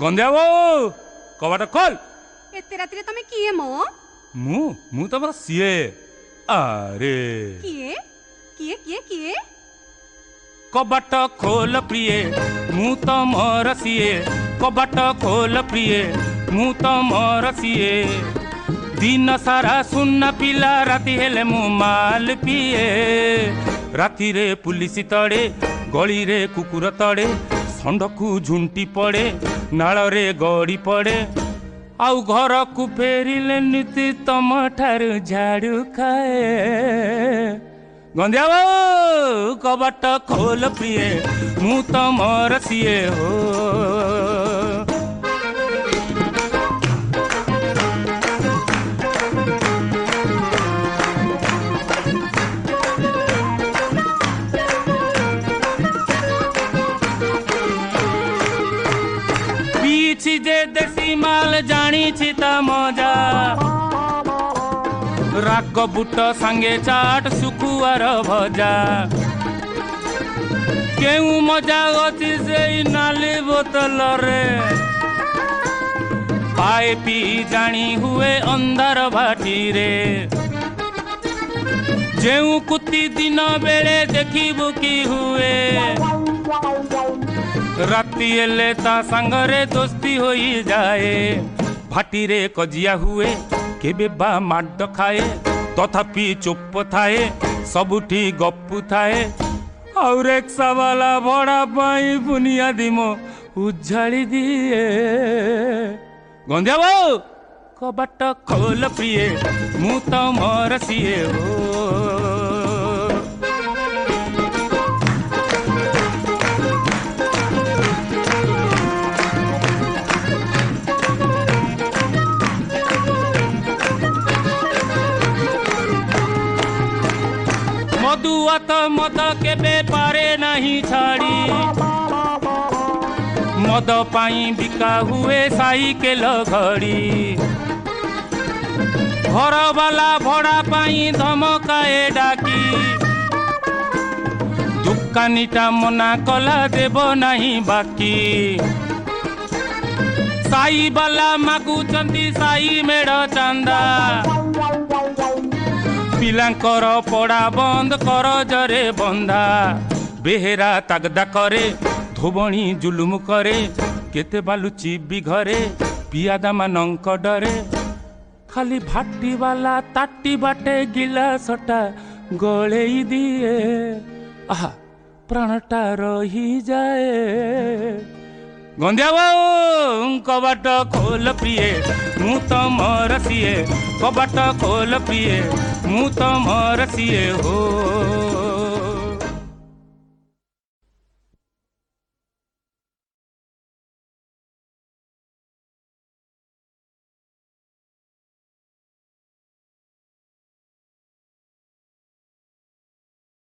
गंदिया वो कबाट खोल। एते रात्रि तमे किए मो? मु तमर सीए। अरे किए किए किए किए कबाट खोल प्रिय मु तमर सीए। कबाट खोल प्रिय मु तमर सीए। दिन सारा सुन्ना पिला राति हेले मु माल पिए। राति रे पुलिस तड़े गली रे कुकुर तड़े षंडकू झुंटी पड़े नाल रे गड़ी पड़े आउ घर को फेरिले नीति तम ठारू झाड़ू खाए। गंदिया बाबू कबाट खोल प्रिय मु तमर सीए हो। जे देसी माल जानी ता मजा राग बुट संगे चाट सुखुआर भजा केउ मजा गति से नाली बोतल रे पाए पी जानी हुए अंधार भाटी रे जेउ कुती दिन बेले देखी बुकी हुए राति एले ता संगरे दोस्ती होई जाए भाटी रे कजिया हुए केबे बा माड खाए तथापि चुप थाए सबुठी गप्पु थाए और रिक्शा वाला भड़ा पाई बुनियादी मो उजाड़ी दिए। गंदिया बाबू कबाट खोल प्रिय मु तमर सीए हो। मधुआ तो मद केबे पारे नहीं छाड़ी मद पाई बिका हुए साइकेल घड़ी घर वाला भड़ा पाई धमकाए डाकी दुकानीटा मना कला देव नहीं बाकी साई वाला मागुचंती साई मेढ़ चांदा पिलांकर पड़ा बंद कर जरे बंधा बेहेरा तागदा करे धोबणी जुलुम करे केते बालुची भी घरे पियादा मानंक डरे खाली भाटी वाला ताटी बाटे गिलासटा गलेई दिए आहा प्राणटा रही जाए। गंदिया बाबू कबाट खोल प्रिय मु तमर सीए। कबाट खोल प्रिय मु तमर सीए हो।